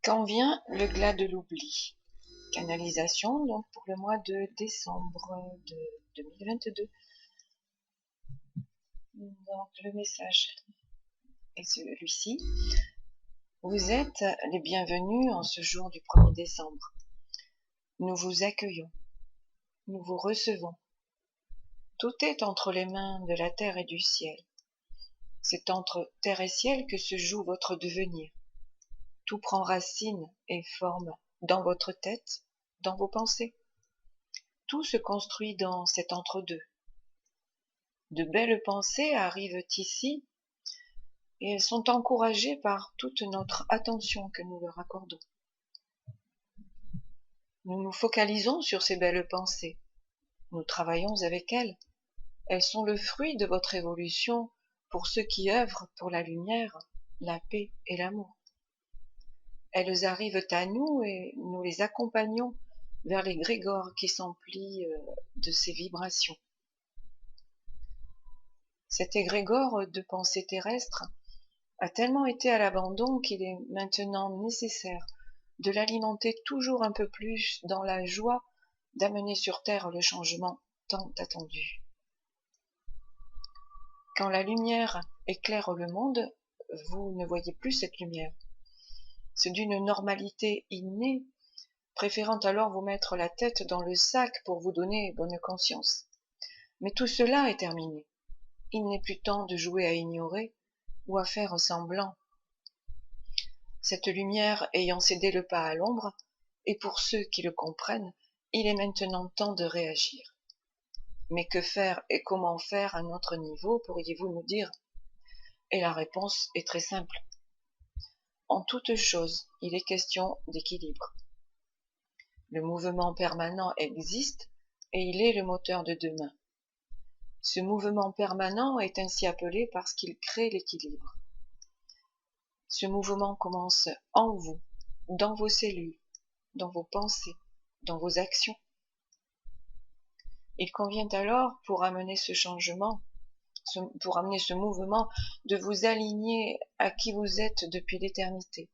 Quand vient le glas de l'oubli? Canalisation donc pour le mois de décembre de 2022. Donc le message est celui-ci. Vous êtes les bienvenus en ce jour du 1er décembre. Nous vous accueillons, nous vous recevons. Tout est entre les mains de la terre et du ciel. C'est entre terre et ciel que se joue votre devenir. Tout prend racine et forme dans votre tête, dans vos pensées. Tout se construit dans cet entre-deux. De belles pensées arrivent ici et elles sont encouragées par toute notre attention que nous leur accordons. Nous nous focalisons sur ces belles pensées. Nous travaillons avec elles. Elles sont le fruit de votre évolution pour ceux qui œuvrent pour la lumière, la paix et l'amour. Elles arrivent à nous et nous les accompagnons vers l'égrégore qui s'emplit de ces vibrations. Cet égrégore de pensée terrestre a tellement été à l'abandon qu'il est maintenant nécessaire de l'alimenter toujours un peu plus dans la joie d'amener sur terre le changement tant attendu. Quand la lumière éclaire le monde, vous ne voyez plus cette lumière. C'est d'une normalité innée, préférant alors vous mettre la tête dans le sac pour vous donner bonne conscience. Mais tout cela est terminé. Il n'est plus temps de jouer à ignorer ou à faire semblant. Cette lumière ayant cédé le pas à l'ombre, et pour ceux qui le comprennent, il est maintenant temps de réagir. Mais que faire et comment faire à notre niveau, pourriez-vous nous dire? Et la réponse est très simple. En toute chose, il est question d'équilibre. Le mouvement permanent existe et il est le moteur de demain. Ce mouvement permanent est ainsi appelé parce qu'il crée l'équilibre. Ce mouvement commence en vous, dans vos cellules, dans vos pensées, dans vos actions. Il convient alors, pour amener ce changement, pour amener ce mouvement, de vous aligner à qui vous êtes depuis l'éternité,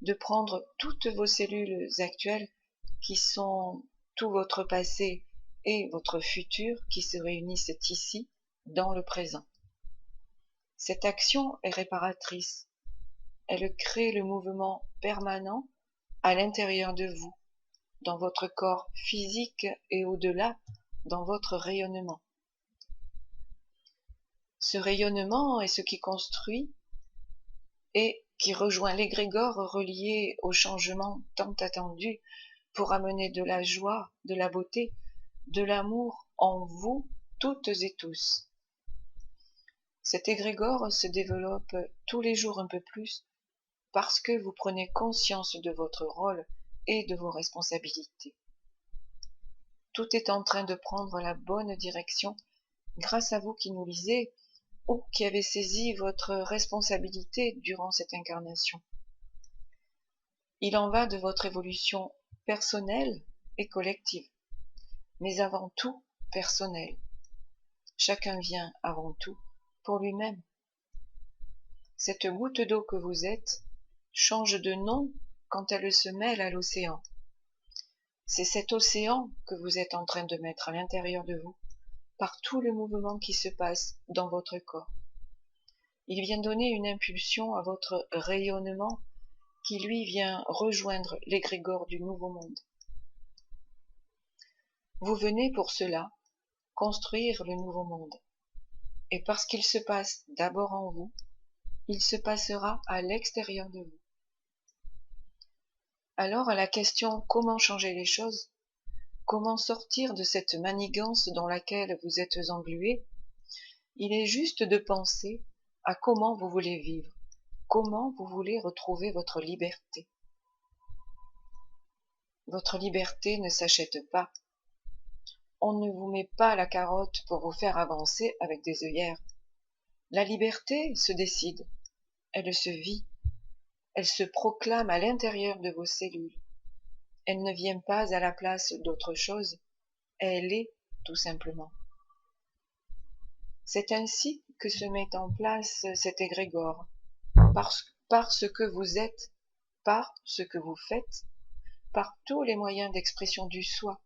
de prendre toutes vos cellules actuelles qui sont tout votre passé et votre futur qui se réunissent ici, dans le présent. Cette action est réparatrice. Elle crée le mouvement permanent à l'intérieur de vous, dans votre corps physique et au-delà, dans votre rayonnement. Ce rayonnement est ce qui construit et qui rejoint l'égrégore relié au changement tant attendu pour amener de la joie, de la beauté, de l'amour en vous toutes et tous. Cet égrégore se développe tous les jours un peu plus parce que vous prenez conscience de votre rôle et de vos responsabilités. Tout est en train de prendre la bonne direction grâce à vous qui nous lisez ou qui avez saisi votre responsabilité durant cette incarnation. Il en va de votre évolution personnelle et collective, mais avant tout personnelle. Chacun vient avant tout pour lui-même. Cette goutte d'eau que vous êtes change de nom quand elle se mêle à l'océan. C'est cet océan que vous êtes en train de mettre à l'intérieur de vous par tout le mouvement qui se passe dans votre corps. Il vient donner une impulsion à votre rayonnement qui lui vient rejoindre l'égrégore du nouveau monde. Vous venez pour cela construire le nouveau monde. Et parce qu'il se passe d'abord en vous, il se passera à l'extérieur de vous. Alors à la question comment changer les choses, comment sortir de cette manigance dans laquelle vous êtes englué, il est juste de penser à comment vous voulez vivre, comment vous voulez retrouver votre liberté. Votre liberté ne s'achète pas. On ne vous met pas la carotte pour vous faire avancer avec des œillères. La liberté se décide, elle se vit, elle se proclame à l'intérieur de vos cellules. Elle ne vient pas à la place d'autre chose, elle est tout simplement. C'est ainsi que se met en place cet égrégore, parce que vous êtes par ce que vous faites, par tous les moyens d'expression du soi.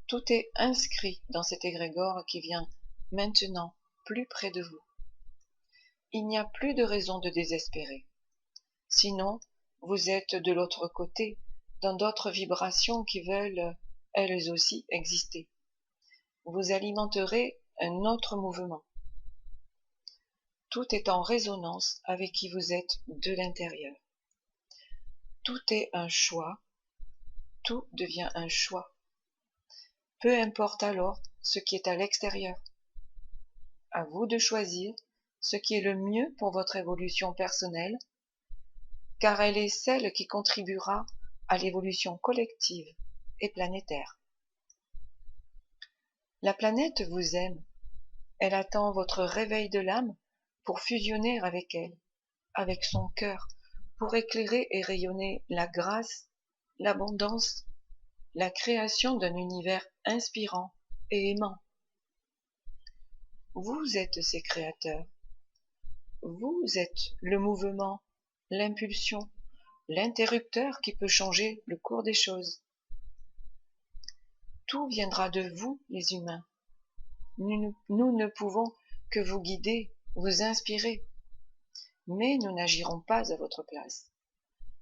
Tout est inscrit dans cet égrégore qui vient maintenant plus près de vous. Il n'y a plus de raison de désespérer. Sinon, vous êtes de l'autre côté, dans d'autres vibrations qui veulent, elles aussi, exister. Vous alimenterez un autre mouvement. Tout est en résonance avec qui vous êtes de l'intérieur. Tout est un choix, tout devient un choix. Peu importe alors ce qui est à l'extérieur. À vous de choisir ce qui est le mieux pour votre évolution personnelle, car elle est celle qui contribuera à l'évolution collective et planétaire. La planète vous aime, elle attend votre réveil de l'âme pour fusionner avec elle, avec son cœur, pour éclairer et rayonner la grâce, l'abondance, la création d'un univers inspirant et aimant. Vous êtes ses créateurs. Vous êtes le mouvement, l'impulsion, l'interrupteur qui peut changer le cours des choses. Tout viendra de vous, les humains. Nous ne pouvons que vous guider, vous inspirer, mais nous n'agirons pas à votre place.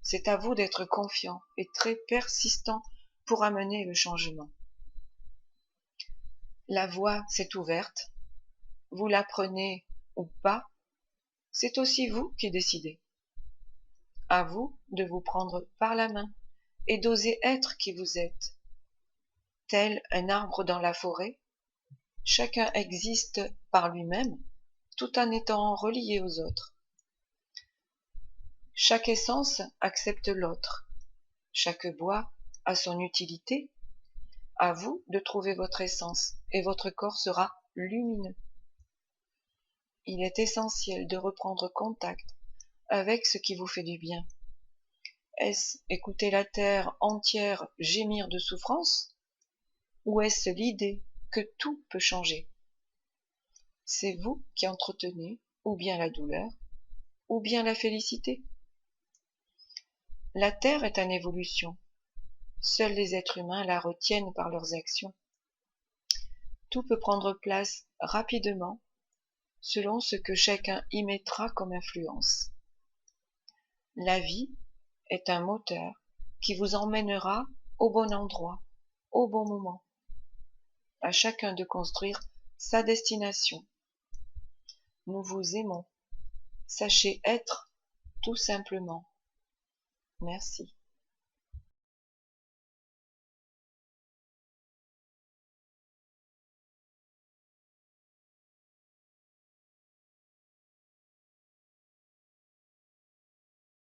C'est à vous d'être confiant et très persistant pour amener le changement. La voie s'est ouverte, vous la prenez ou pas, c'est aussi vous qui décidez. À vous de vous prendre par la main et d'oser être qui vous êtes. Tel un arbre dans la forêt, chacun existe par lui-même tout en étant relié aux autres. Chaque essence accepte l'autre. Chaque bois a son utilité. À vous de trouver votre essence et votre corps sera lumineux. Il est essentiel de reprendre contact avec ce qui vous fait du bien. Est-ce écouter la terre entière gémir de souffrance? Ou est-ce l'idée que tout peut changer? C'est vous qui entretenez ou bien la douleur, ou bien la félicité. La terre est en évolution. Seuls les êtres humains la retiennent par leurs actions. Tout peut prendre place rapidement, selon ce que chacun y mettra comme influence. La vie est un moteur qui vous emmènera au bon endroit, au bon moment. À chacun de construire sa destination. Nous vous aimons. Sachez être tout simplement. Merci.